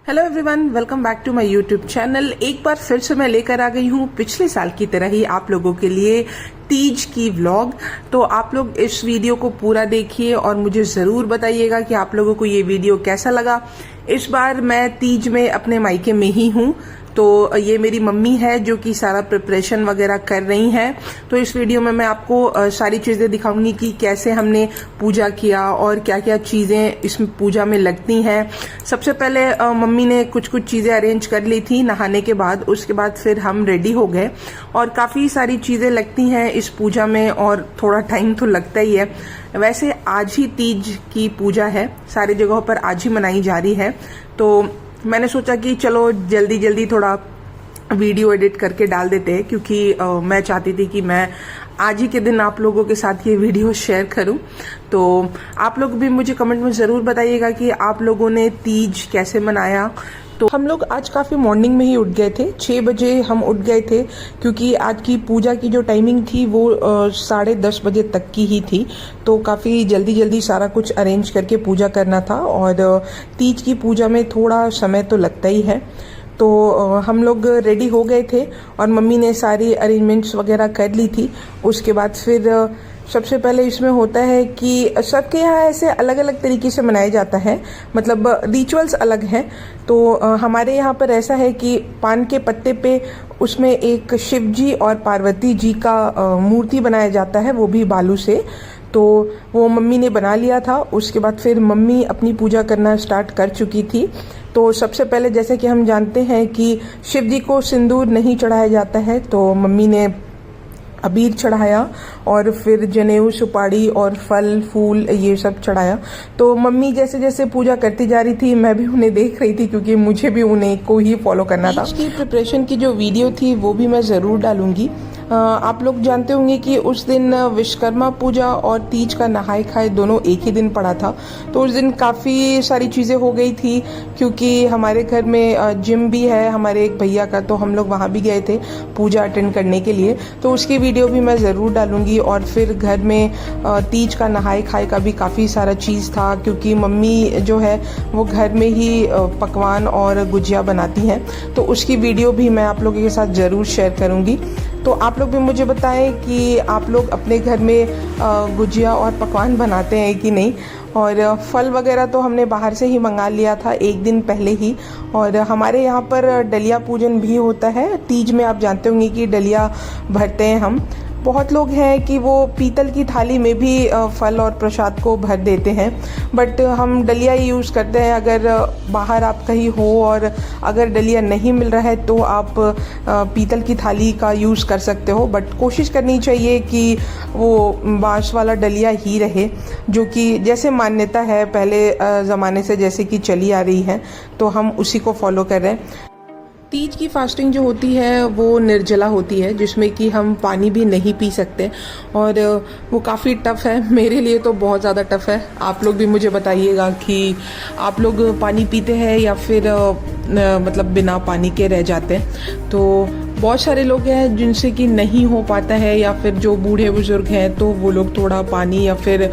Hello everyone, welcome back to my YouTube channel. एक बार फिर से मैं लेकर आ गई हूँ पिछले साल की तरह ही आप लोगों के लिए तीज की व्लॉग। तो आप लोग इस वीडियो को पूरा देखिए और मुझे जरूर बताइएगा कि आप लोगों को ये वीडियो कैसा लगा। इस बार मैं तीज में अपने मायके में ही हूँ, तो ये मेरी मम्मी है जो कि सारा प्रिपरेशन वगैरह कर रही हैं। तो इस वीडियो में मैं आपको सारी चीजें दिखाऊंगी कि कैसे हमने पूजा किया और क्या क्या चीजें इस पूजा में लगती हैं। सबसे पहले मम्मी ने कुछ कुछ चीजें अरेंज कर ली थी नहाने के बाद। उसके बाद फिर हम रेडी हो गए और काफी सारी चीजें लगती हैं इस पूजा में और थोड़ा टाइम तो लगता ही है। वैसे आज ही तीज की पूजा है, सारी जगहों पर आज ही मनाई जा रही है। तो मैंने सोचा कि चलो जल्दी जल्दी थोड़ा वीडियो एडिट करके डाल देते हैं, क्योंकि मैं चाहती थी कि मैं आज ही के दिन आप लोगों के साथ ये वीडियो शेयर करूं। तो आप लोग भी मुझे कमेंट में जरूर बताइएगा कि आप लोगों ने तीज कैसे मनाया। तो हम लोग आज काफी मॉर्निंग में ही उठ गए थे, 6 बजे हम उठ गए थे, क्योंकि आज की पूजा की जो टाइमिंग थी वो 10:30 बजे तक की ही थी। तो काफी जल्दी जल्दी सारा कुछ अरेंज करके पूजा करना था और तीज की पूजा में थोड़ा समय तो लगता ही है। तो हम लोग रेडी हो गए थे और मम्मी ने सारी अरेंजमेंट्स वगैरह कर ली थी। उसके बाद फिर सबसे पहले इसमें होता है कि सबके यहाँ ऐसे अलग अलग तरीके से मनाया जाता है, मतलब रिचुअल्स अलग हैं। तो हमारे यहाँ पर ऐसा है कि पान के पत्ते पे उसमें एक शिव जी और पार्वती जी का मूर्ति बनाया जाता है, वो भी बालू से। तो वो मम्मी ने बना लिया था। उसके बाद फिर मम्मी अपनी पूजा करना स्टार्ट कर चुकी थी। तो सबसे पहले जैसे कि हम जानते हैं कि शिव जी को सिंदूर नहीं चढ़ाया जाता है, तो मम्मी ने अबीर चढ़ाया और फिर जनेऊ, सुपारी और फल फूल ये सब चढ़ाया। तो मम्मी जैसे जैसे पूजा करती जा रही थी मैं भी उन्हें देख रही थी, क्योंकि मुझे भी उन्हें को ही फॉलो करना था। इसकी प्रिपरेशन की जो वीडियो थी वो भी मैं जरूर डालूंगी। आप लोग जानते होंगे कि उस दिन विश्वकर्मा पूजा और तीज का नहाए खाए दोनों एक ही दिन पड़ा था। तो उस दिन काफ़ी सारी चीज़ें हो गई थी, क्योंकि हमारे घर में जिम भी है हमारे एक भैया का, तो हम लोग वहाँ भी गए थे पूजा अटेंड करने के लिए। तो उसकी वीडियो भी मैं ज़रूर डालूंगी। और फिर घर में तीज का नहाए खाए का भी काफ़ी सारा चीज़ था, क्योंकि मम्मी जो है वो घर में ही पकवान और गुजिया बनाती हैं। तो उसकी वीडियो भी मैं आप लोगों के साथ ज़रूर शेयर करूँगी। तो आप लोग भी मुझे बताएं कि आप लोग अपने घर में गुजिया और पकवान बनाते हैं कि नहीं। और फल वगैरह तो हमने बाहर से ही मंगा लिया था एक दिन पहले ही। और हमारे यहाँ पर डलिया पूजन भी होता है तीज में। आप जानते होंगे कि डलिया भरते हैं हम। बहुत लोग हैं कि वो पीतल की थाली में भी फल और प्रसाद को भर देते हैं, बट हम डलिया ही यूज़ करते हैं। अगर बाहर आप कहीं हो और अगर डलिया नहीं मिल रहा है तो आप पीतल की थाली का यूज़ कर सकते हो, बट कोशिश करनी चाहिए कि वो बांस वाला डलिया ही रहे, जो कि जैसे मान्यता है पहले ज़माने से जैसे कि चली आ रही है, तो हम उसी को फॉलो कर रहे हैं। तीज की फास्टिंग जो होती है वो निर्जला होती है, जिसमें कि हम पानी भी नहीं पी सकते और वो काफ़ी टफ़ है। मेरे लिए तो बहुत ज़्यादा टफ़ है। आप लोग भी मुझे बताइएगा कि आप लोग पानी पीते हैं या फिर मतलब बिना पानी के रह जाते हैं। तो बहुत सारे लोग हैं जिनसे कि नहीं हो पाता है, या फिर जो बूढ़े बुजुर्ग हैं तो वो लोग थोड़ा पानी या फिर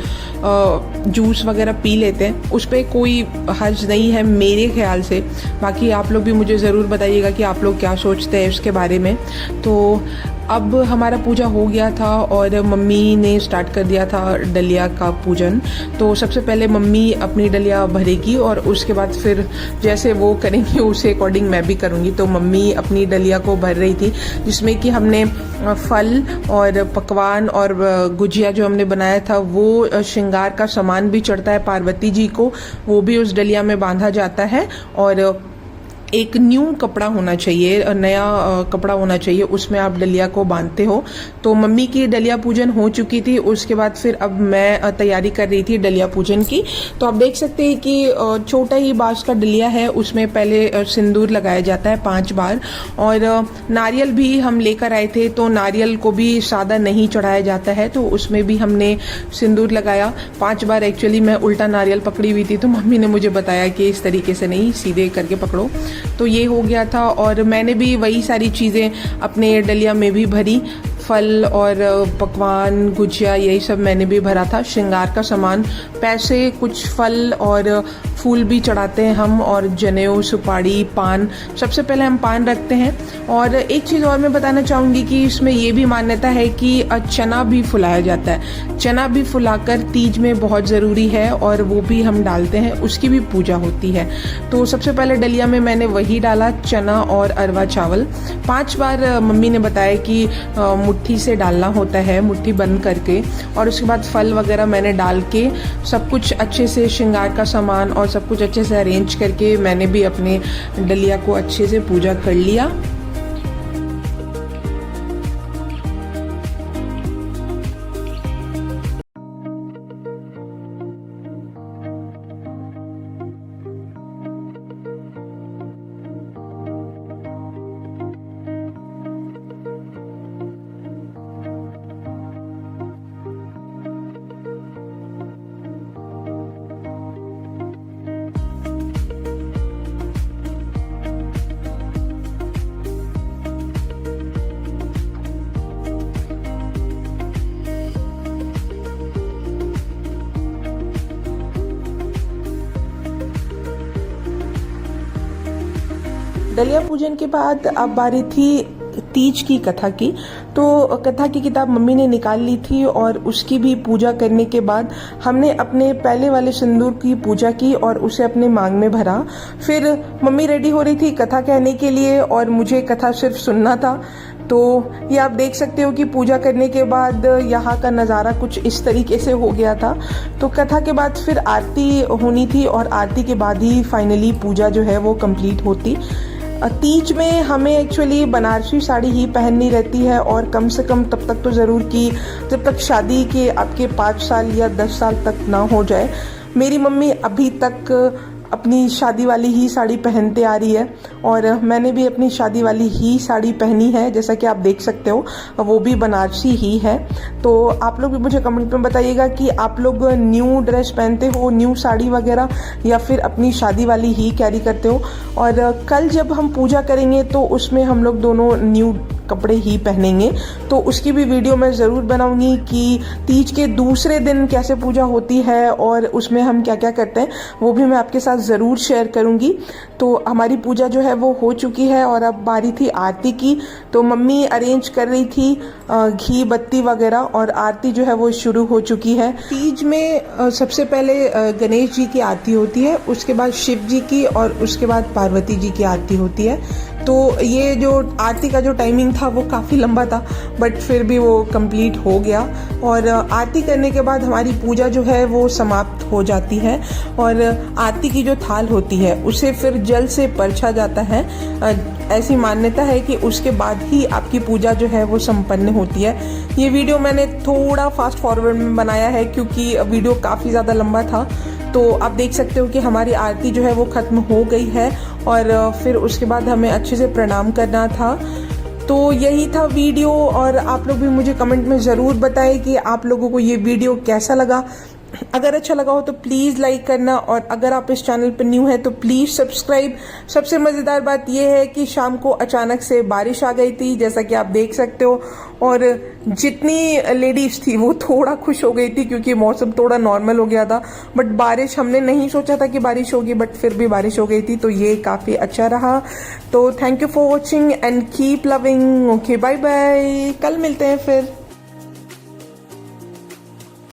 जूस वगैरह पी लेते हैं। उस पर कोई हर्ज नहीं है मेरे ख्याल से। बाकी आप लोग भी मुझे ज़रूर बताइएगा कि आप लोग क्या सोचते हैं उसके बारे में। तो अब हमारा पूजा हो गया था और मम्मी ने स्टार्ट कर दिया था डलिया का पूजन। तो सबसे पहले मम्मी अपनी डलिया भरेगी और उसके बाद फिर जैसे वो करेंगी उसे अकॉर्डिंग मैं भी करूँगी। तो मम्मी अपनी डलिया को भर रही थी, जिसमें कि हमने फल और पकवान और गुजिया जो हमने बनाया था वो श्रृंगार का सामान भी चढ़ता है पार्वती जी को, वो भी उस डलिया में बांधा जाता है। और एक न्यू कपड़ा होना चाहिए, नया कपड़ा होना चाहिए, उसमें आप डलिया को बांधते हो। तो मम्मी की डलिया पूजन हो चुकी थी। उसके बाद फिर अब मैं तैयारी कर रही थी डलिया पूजन की। तो आप देख सकते हैं कि छोटा ही बांस का डलिया है, उसमें पहले सिंदूर लगाया जाता है 5 बार। और नारियल भी हम लेकर आए थे, तो नारियल को भी सादा नहीं चढ़ाया जाता है, तो उसमें भी हमने सिंदूर लगाया 5 बार। एक्चुअली मैं उल्टा नारियल पकड़ी हुई थी, तो मम्मी ने मुझे बताया कि इस तरीके से नहीं, सीधे करके पकड़ो। तो ये हो गया था और मैंने भी वही सारी चीज़ें अपने डलिया में भी भरी। फल और पकवान, गुजिया, यही सब मैंने भी भरा था। श्रृंगार का सामान, पैसे, कुछ फल और फूल भी चढ़ाते हैं हम, और जनेऊ, सुपारी, पान। सबसे पहले हम पान रखते हैं। और एक चीज़ और मैं बताना चाहूँगी कि इसमें ये भी मान्यता है कि चना भी फुलाया जाता है। चना भी फुलाकर तीज में बहुत ज़रूरी है, और वो भी हम डालते हैं, उसकी भी पूजा होती है। तो सबसे पहले डलिया में मैंने वही डाला, चना और अरवा चावल। 5 बार मम्मी ने बताया कि मुट्ठी से डालना होता है, मुट्ठी बंद करके। और उसके बाद फल वगैरह मैंने डाल के सब कुछ अच्छे से, श्रृंगार का सामान और सब कुछ अच्छे से अरेंज करके मैंने भी अपने डलिया को अच्छे से पूजा कर लिया। डलिया पूजन के बाद अब बारी थी तीज की कथा की। तो कथा की किताब मम्मी ने निकाल ली थी, और उसकी भी पूजा करने के बाद हमने अपने पहले वाले सिंदूर की पूजा की और उसे अपने मांग में भरा। फिर मम्मी रेडी हो रही थी कथा कहने के लिए, और मुझे कथा सिर्फ सुनना था। तो ये आप देख सकते हो कि पूजा करने के बाद यहाँ का नज़ारा कुछ इस तरीके से हो गया था। तो कथा के बाद फिर आरती होनी थी, और आरती के बाद ही फाइनली पूजा जो है वो कंप्लीट होती। तीज में हमें एक्चुअली बनारसी साड़ी ही पहननी रहती है, और कम से कम तब तक तो ज़रूर कि जब तक शादी के आपके 5 साल या 10 साल तक ना हो जाए। मेरी मम्मी अभी तक अपनी शादी वाली ही साड़ी पहनते आ रही है, और मैंने भी अपनी शादी वाली ही साड़ी पहनी है, जैसा कि आप देख सकते हो, वो भी बनारसी ही है। तो आप लोग भी मुझे कमेंट में बताइएगा कि आप लोग न्यू ड्रेस पहनते हो, न्यू साड़ी वगैरह, या फिर अपनी शादी वाली ही कैरी करते हो। और कल जब हम पूजा करेंगे तो उसमें हम लोग दोनों न्यू कपड़े ही पहनेंगे, तो उसकी भी वीडियो मैं ज़रूर बनाऊंगी कि तीज के दूसरे दिन कैसे पूजा होती है और उसमें हम क्या क्या करते हैं, वो भी मैं आपके साथ ज़रूर शेयर करूंगी। तो हमारी पूजा जो है वो हो चुकी है, और अब बारी थी आरती की। तो मम्मी अरेंज कर रही थी घी बत्ती वगैरह, और आरती जो है वो शुरू हो चुकी है। तीज में सबसे पहले गणेश जी की आरती होती है, उसके बाद शिव जी की, और उसके बाद पार्वती जी की आरती होती है। तो ये जो आरती का जो टाइमिंग था वो काफ़ी लंबा था, बट फिर भी वो कंप्लीट हो गया। और आरती करने के बाद हमारी पूजा जो है वो समाप्त हो जाती है, और आरती की जो थाल होती है उसे फिर जल से परछा जाता है। ऐसी मान्यता है कि उसके बाद ही आपकी पूजा जो है वो संपन्न होती है। ये वीडियो मैंने थोड़ा फास्ट फॉरवर्ड में बनाया है, क्योंकि वीडियो काफ़ी ज़्यादा लंबा था। तो आप देख सकते हो कि हमारी आरती जो है वो ख़त्म हो गई है, और फिर उसके बाद हमें अच्छे से प्रणाम करना था। तो यही था वीडियो, और आप लोग भी मुझे कमेंट में ज़रूर बताएं कि आप लोगों को ये वीडियो कैसा लगा। अगर अच्छा लगा हो तो प्लीज़ लाइक करना, और अगर आप इस चैनल पर न्यू है तो प्लीज़ सब्सक्राइब। सबसे मज़ेदार बात यह है कि शाम को अचानक से बारिश आ गई थी, जैसा कि आप देख सकते हो, और जितनी लेडीज़ थी वो थोड़ा खुश हो गई थी क्योंकि मौसम थोड़ा नॉर्मल हो गया था। बट बारिश हमने नहीं सोचा था कि बारिश होगी, बट फिर भी बारिश हो गई थी, तो ये काफ़ी अच्छा रहा। तो thank you for watching and keep loving. Okay, bye bye, कल मिलते हैं फिर।